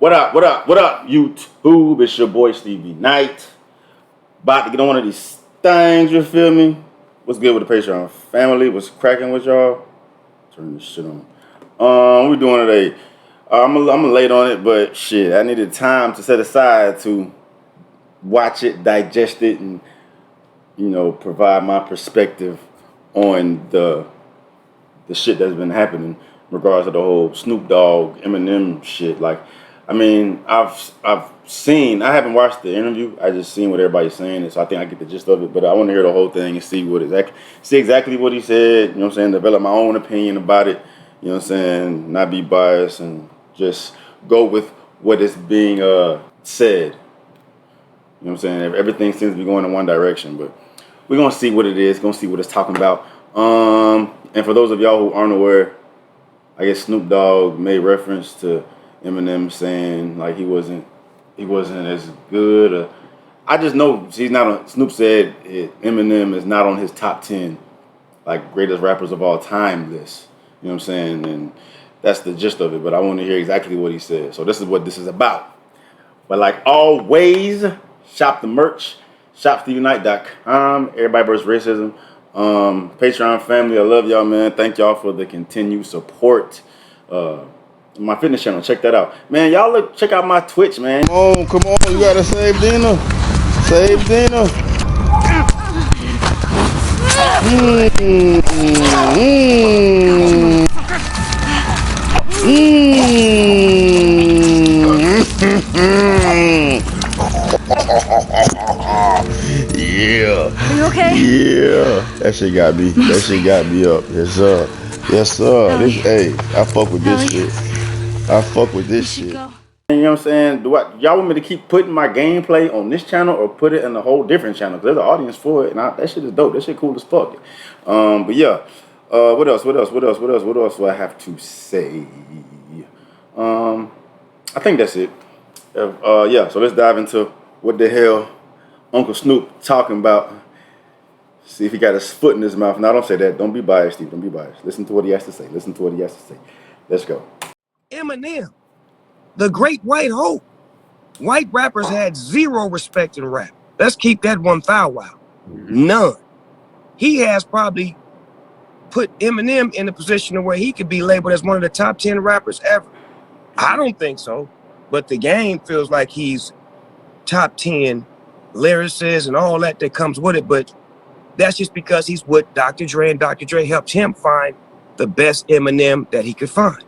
What up? What up? What up, YouTube? It's your boy Stevie Knight. About to get on one of these things, you feel me? What's good with the Patreon family? What's cracking with y'all? Turn this shit on. We doing today. I'm late on it, but shit, I needed time to set aside to watch it, digest it, and provide my perspective on the shit that's been happening in regards to the whole Snoop Dogg, Eminem shit. Like, I mean, I've seen. I haven't watched the interview. I just seen what everybody's saying, and so I think I get the gist of it. But I want to hear the whole thing and see exactly what he said. You know what I'm saying? Develop my own opinion about it. You know what I'm saying? Not be biased and just go with what is being said. You know what I'm saying? Everything seems to be going in one direction, but we're gonna see what it is. Gonna see what it's talking about. And for those of y'all who aren't aware, I guess Snoop Dogg made reference to Eminem saying like he wasn't as good. I just know he's not on. Snoop said Eminem is not on his top 10 like greatest rappers of all time list. You know what I'm saying? And that's the gist of it. But I want to hear exactly what he said. So this is what this is about. But like always, shop the merch. ShopStevieKnight.com. Everybody versus racism. Patreon family, I love y'all, man. Thank y'all for the continued support. My fitness channel, check that out, man. Y'all check out my Twitch, man. Come on, you gotta save Dina. Save Dina. Yeah. Are you okay? Yeah. That shit got me. That shit got me up. Yes, sir. Yes, sir. I fuck with this shit. I fuck with this shit. You know what I'm saying? Y'all want me to keep putting my gameplay on this channel or put it in a whole different channel? Because there's an audience for it, and that shit is dope. That shit cool as fuck. But yeah. What else do I have to say? I think that's it. Yeah, so let's dive into what the hell Uncle Snoop talking about. See if he got his foot in his mouth. No, don't say that. Don't be biased, Steve. Don't be biased. Listen to what he has to say. Let's go. Eminem, the great white hope. White rappers had zero respect in rap. Let's keep that 1,000. None. He has probably put Eminem in a position where he could be labeled as one of the top 10 rappers ever. I don't think so, but the game feels like he's top 10 lyricists and all that comes with it, but that's just because he's with Dr. Dre, and Dr. Dre helped him find the best Eminem that he could find.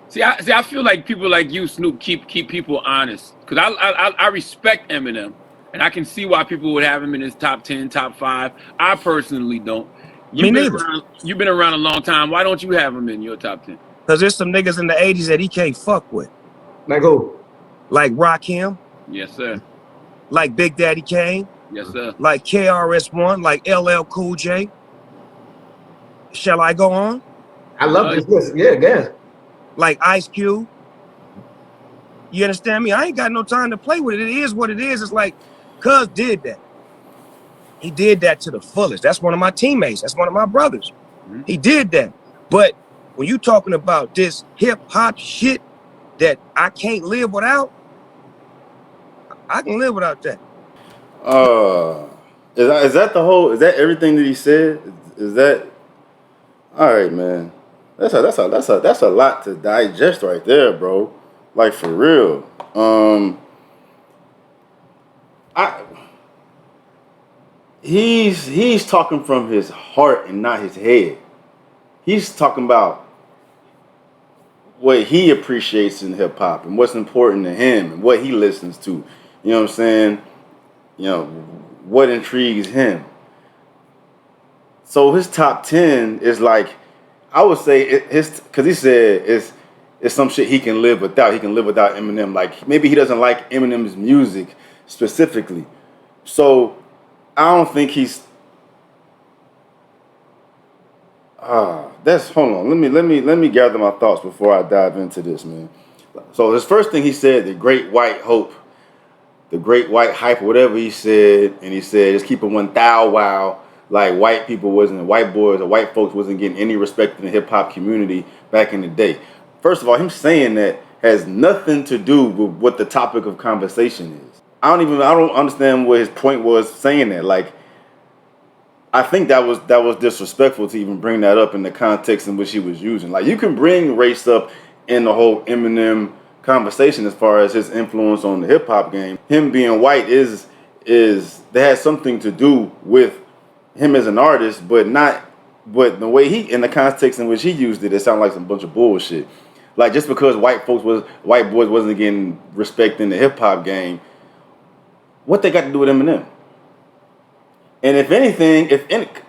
See, I feel like people like you, Snoop, keep people honest. Because I respect Eminem, and I can see why people would have him in his top 10, top 5. I personally don't. Me neither. You've been around a long time. Why don't you have him in your top 10? Because there's some niggas in the 80s that he can't fuck with. Like who? Like Rakim. Yes, sir. Like Big Daddy Kane. Yes, sir. Like KRS-One. Like LL Cool J. Shall I go on? I love this list. Yeah, guess. Like Ice Cube. You understand me? I ain't got no time to play with it. It is what it is. It's like, Cuz did that. He did that to the fullest. That's one of my teammates. That's one of my brothers. He did that. But when you talking about this hip hop shit that I can't live without, I can live without that. Is that everything that he said? Is that all right, man? That's a lot to digest right there, bro. Like for real. He's talking from his heart and not his head. He's talking about what he appreciates in hip hop and what's important to him and what he listens to. You know what I'm saying? You know, what intrigues him. So his top 10 is like, I would say because he said it's some shit he can live without. He can live without Eminem. Like maybe he doesn't like Eminem's music specifically. So I don't think he's. Hold on. Let me gather my thoughts before I dive into this, man. So his first thing he said, the great white hope, the great white hype, or whatever he said, and he said just keep it 1,000. Like white boys or white folks wasn't getting any respect in the hip hop community back in the day. First of all, him saying that has nothing to do with what the topic of conversation is. I don't understand what his point was saying that. Like, I think that was disrespectful to even bring that up in the context in which he was using. Like, you can bring race up in the whole Eminem conversation as far as his influence on the hip hop game. Him being white is that has something to do with him as an artist, but the way he, in the context in which he used it, it sounded like some bunch of bullshit. Like, just because white boys wasn't getting respect in the hip hop game, what they got to do with Eminem? And if anything,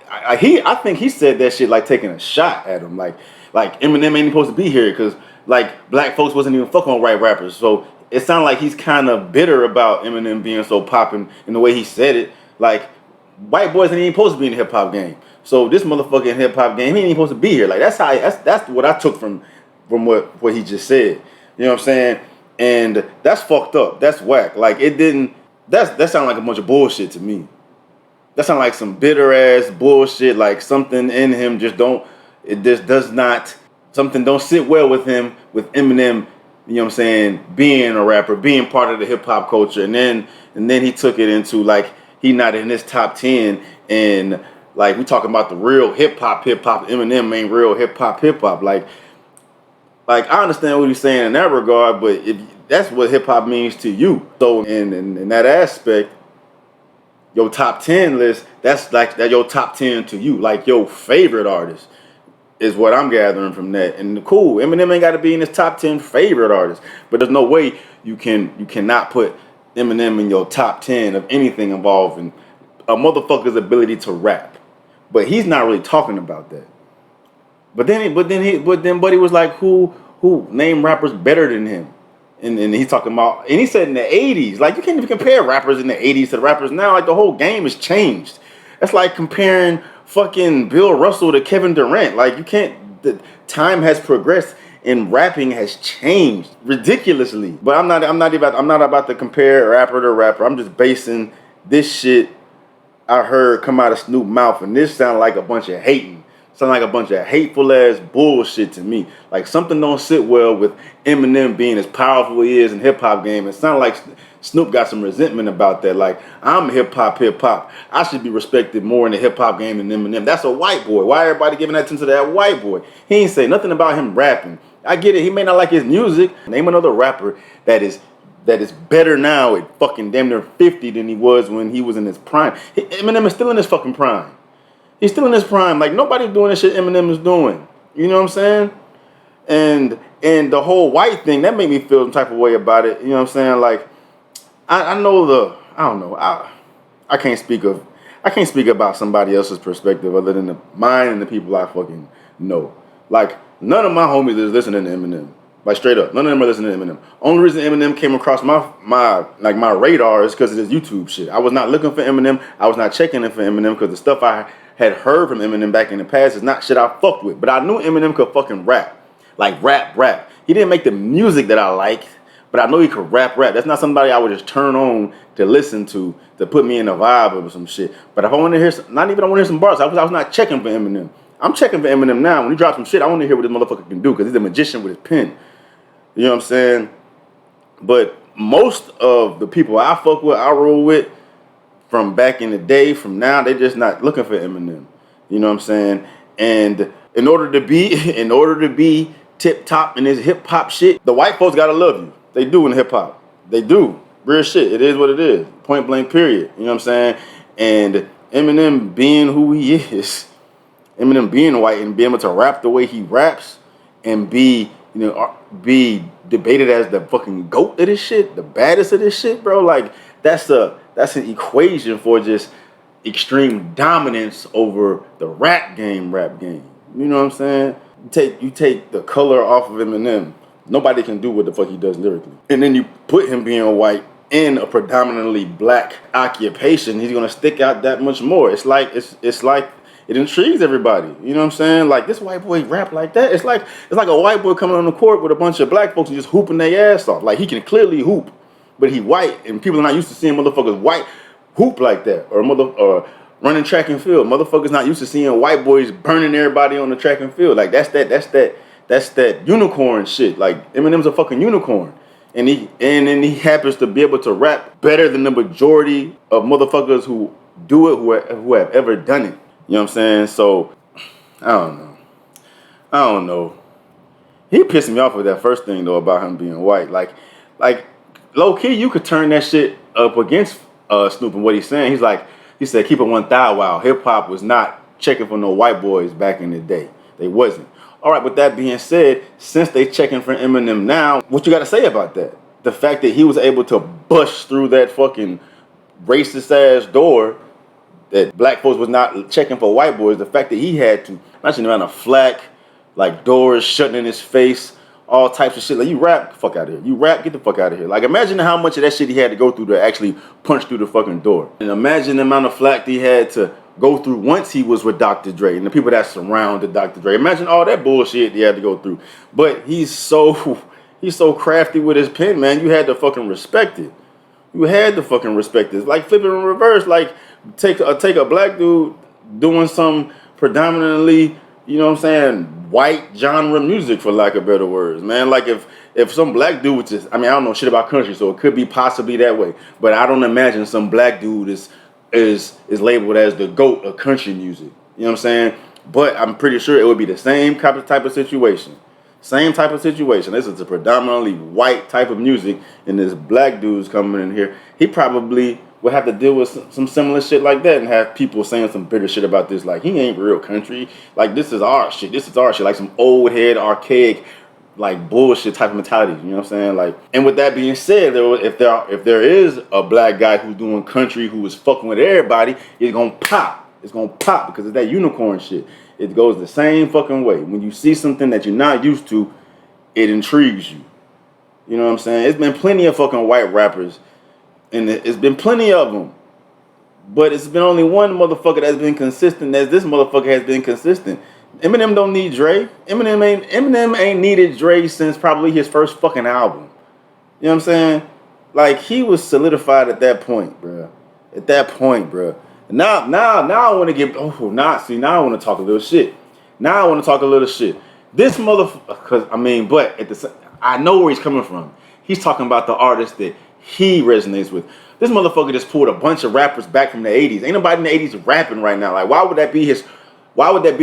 I think he said that shit like taking a shot at him, like Eminem ain't supposed to be here because like black folks wasn't even fucking with white rappers. So it sounded like he's kind of bitter about Eminem being so popping in the way he said it. Like, white boys ain't even supposed to be in the hip hop game. So this motherfucking hip hop game, he ain't supposed to be here. Like, that's what I took from what he just said. You know what I'm saying? And that's fucked up. That's whack. Like, that sounded like a bunch of bullshit to me. That sounds like some bitter ass bullshit. Like, something in him something don't sit well with him, with Eminem, you know what I'm saying, being a rapper, being part of the hip hop culture. And then he took it into like, he not in this top 10, and like, we talking about the real hip hop. Eminem ain't real hip hop. Like I understand what he's saying in that regard, but if that's what hip hop means to you. So in that aspect, your top 10 list, that's like that your top 10 to you, like your favorite artist is what I'm gathering from that. And cool, Eminem ain't got to be in his top 10 favorite artists, but there's no way you cannot put Eminem in your top 10 of anything involving a motherfucker's ability to rap. But he's not really talking about that. But then Buddy was like, who name rappers better than him? And he's talking about, and he said in the 80s, like, you can't even compare rappers in the 80s to the rappers now. Like, the whole game has changed. That's like comparing fucking Bill Russell to Kevin Durant. Like, you can't, the time has progressed and rapping has changed ridiculously. But I'm not about to compare rapper to rapper. I'm just basing this shit I heard come out of Snoop's mouth, and this sound like a bunch of hating. Sound like a bunch of hateful ass bullshit to me. Like, something don't sit well with Eminem being as powerful he is in hip hop game. It sounds like Snoop got some resentment about that. Like, I'm hip hop. I should be respected more in the hip hop game than Eminem. That's a white boy. Why everybody giving attention to that white boy? He ain't say nothing about him rapping. I get it. He may not like his music. Name another rapper that is better now at fucking damn near 50 than he was when he was in his prime. Eminem is still in his fucking prime. He's still in his prime. Like, nobody's doing this shit Eminem is doing. You know what I'm saying? And the whole white thing, that made me feel some type of way about it. You know what I'm saying? Like, I don't know. I can't speak about somebody else's perspective other than mine and the people I fucking know. Like, none of my homies is listening to Eminem. Like, straight up, none of them are listening to Eminem. Only reason Eminem came across my radar is because of this YouTube shit. I was not looking for Eminem. I was not checking in for Eminem because the stuff I had heard from Eminem back in the past is not shit I fucked with. But I knew Eminem could fucking rap. Like, rap. He didn't make the music that I liked, but I know he could rap. That's not somebody I would just turn on to listen to put me in a vibe or some shit. But if I want to hear I want to hear some bars. I was not checking for Eminem. I'm checking for Eminem now. When he drops some shit, I want to hear what this motherfucker can do because he's a magician with his pen. You know what I'm saying? But most of the people I fuck with, I roll with, from back in the day, from now, they just not looking for Eminem. You know what I'm saying? And in order to be tip top in this hip hop shit, the white folks gotta love you. They do in hip hop. They do. Real shit. It is what it is. Point blank period. You know what I'm saying? And Eminem being who he is, Eminem being white and being able to rap the way he raps and be debated as the fucking GOAT of this shit, the baddest of this shit, bro. Like, that's an equation for just extreme dominance over the rap game. You know what I'm saying? You take the color off of Eminem, nobody can do what the fuck he does lyrically. And then you put him being white in a predominantly black occupation, he's gonna stick out that much more. It's like it intrigues everybody. You know what I'm saying? Like, this white boy rap like that. It's like a white boy coming on the court with a bunch of black folks and just hooping their ass off. Like, he can clearly hoop, but he white, and people are not used to seeing motherfuckers white hoop like that, or running track and field. Motherfuckers not used to seeing white boys burning everybody on the track and field. Like, that's That's that unicorn shit. Like Eminem's a fucking unicorn. And then he happens to be able to rap better than the majority of motherfuckers who do it, who have ever done it. You know what I'm saying? So I don't know. He pissed me off with that first thing though about him being white. Like low key, you could turn that shit up against Snoop and what he's saying. He said keep it 1,000 while hip hop was not checking for no white boys back in the day. They wasn't. All right, with that being said, since they checking for Eminem now, what you got to say about that? The fact that he was able to bust through that fucking racist ass door, that black folks was not checking for white boys, the fact that he had to, imagine around a flack, like doors shutting in his face, all types of shit. Like, you rap, fuck out of here. You rap, get the fuck out of here. Like, imagine how much of that shit he had to go through to actually punch through the fucking door. And imagine the amount of flack that he had to go through once he was with Dr. Dre and the people that surrounded Dr. Dre. Imagine all that bullshit he had to go through. But he's so crafty with his pen, man. You had to fucking respect it. You had to fucking respect it. It's like flipping in reverse. Like take a black dude doing some predominantly, you know what I'm saying, white genre music, for lack of better words, man. Like if some black dude was just, I mean, I don't know shit about country, so it could be possibly that way. But I don't imagine some black dude is labeled as the GOAT of country music. You know what I'm saying? But I'm pretty sure it would be the same type of situation. Same type of situation. This is a predominantly white type of music, and this black dude's coming in here. He probably would have to deal with some similar shit like that and have people saying some bitter shit about this. Like, he ain't real country. Like, this is our shit. This is our shit. Like some old head, archaic, like bullshit type of mentality. You know what I'm saying? Like, and with that being said, if there is a black guy who's doing country who is fucking with everybody, it's gonna pop. It's gonna pop because it's that unicorn shit. It goes the same fucking way. When you see something that you're not used to, it intrigues you. You know what I'm saying? It's been plenty of fucking white rappers, and it's been plenty of them. But it's been only one motherfucker that's been consistent as this motherfucker has been consistent. Eminem don't need Dre. Eminem ain't needed Dre since probably his first fucking album. You know what I'm saying? Like, he was solidified at that point, bro. At that point, bro. Now I want to get, now I want to talk a little shit. This motherfucker, but I know where he's coming from. He's talking about the artist that he resonates with. This motherfucker just pulled a bunch of rappers back from the 80s. Ain't nobody in the 80s rapping right now. Like, why would that be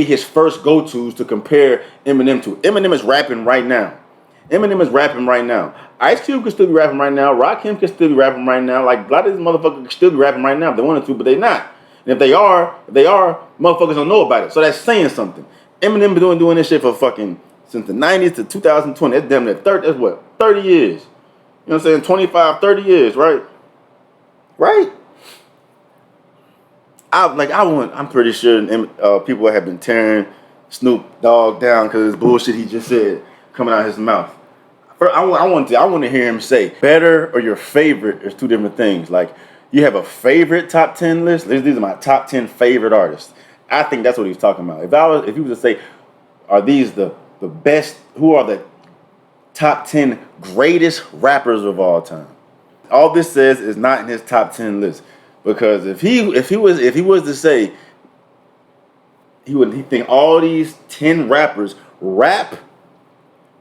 his first go-tos to compare Eminem to? Eminem is rapping right now. Ice Cube can still be rapping right now. Rakim can still be rapping right now. Like, a lot of these motherfuckers can still be rapping right now if they wanted to, but they not. And if they are, motherfuckers don't know about it. So that's saying something. Eminem been doing this shit for fucking since the 90s to 2020. That's damn near 30 years. You know what I'm saying? 25, 30 years, right? Right? I'm pretty sure people have been tearing Snoop Dogg down because of this bullshit he just said coming out of his mouth. I want to hear him say better or your favorite is two different things. Like, you have a favorite top 10 list. These are my top 10 favorite artists. I think that's what he was talking about. If he was to say, are these the best? Who are the top 10 greatest rappers of all time? All this says is not in his top 10 list, because if he was to say he think all these 10 rappers rap,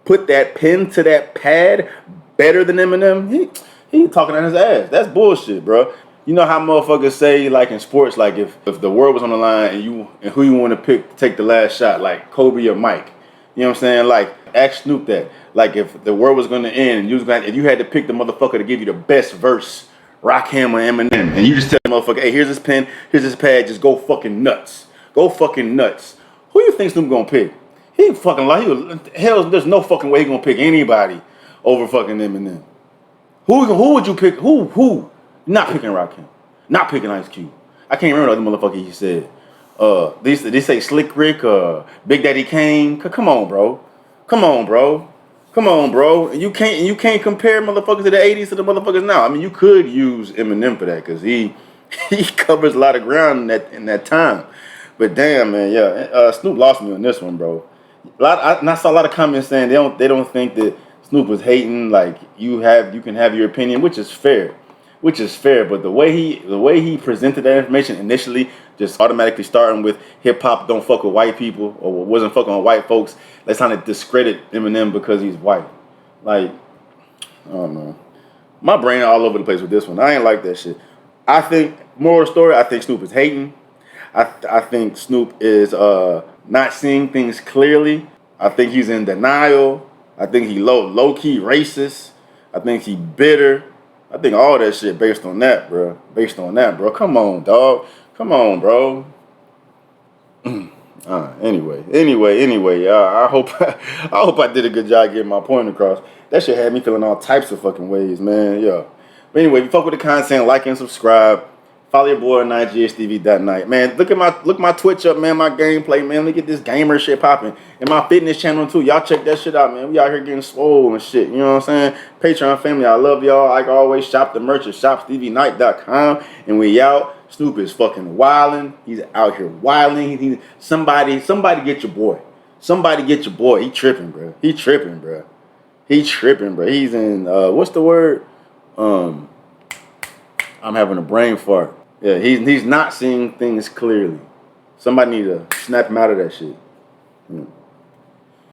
put that pen to that pad better than Eminem, he talking on his ass. That's bullshit, bro. You know how motherfuckers say, like in sports, like if the world was on the line and who you want to pick to take the last shot, like Kobe or Mike. You know what I'm saying? Like, ask Snoop that. Like, if the world was going to end and if you had to pick the motherfucker to give you the best verse, Rakim or Eminem, and you just tell the motherfucker, hey, here's this pen, here's this pad, just go fucking nuts. Go fucking nuts. Who you think Snoop gonna pick? He fucking there's no fucking way he gonna pick anybody over fucking Eminem. Who would you pick? Who? Not picking Rakim. Not picking Ice Cube. I can't remember the other motherfucker he said. They say Slick Rick, Big Daddy Kane. Come on, bro. And you can't compare motherfuckers to the 80s to the motherfuckers now. I mean, you could use Eminem for that because he covers a lot of ground in that time. But damn, man, yeah, Snoop lost me on this one, bro. I saw a lot of comments saying they don't think that Snoop was hating. Like, you can have your opinion, which is fair. which is fair. But the way he presented that information initially, just automatically starting with hip hop don't fuck with white people or wasn't fucking with white folks, that's trying to discredit Eminem because he's white. Like, I don't know. My brain all over the place with this one. I ain't like that shit. I think moral story. I think Snoop is hating. I think Snoop is not seeing things clearly. I think he's in denial. I think he low key racist. I think he bitter. I think all that shit based on that, bro. Based on that, bro. Come on, dog. Come on, bro. Anyway. I hope I did a good job getting my point across. That shit had me feeling all types of fucking ways, man. Yeah. But anyway, if you fuck with the content, like and subscribe. Follow your boy on IG, Stevie.night. Man, look my Twitch up, man, my gameplay, man. Look at this gamer shit popping. And my fitness channel too. Y'all check that shit out, man. We out here getting swole and shit. You know what I'm saying? Patreon family, I love y'all. Like always, shop the merch at shopstevienight.com. And we out. Snoop is fucking wilding. He's out here wilding. Somebody get your boy. Somebody get your boy. He tripping, bro. He tripping, bro. He's in what's the word? I'm having a brain fart. Yeah, he's not seeing things clearly. Somebody need to snap him out of that shit.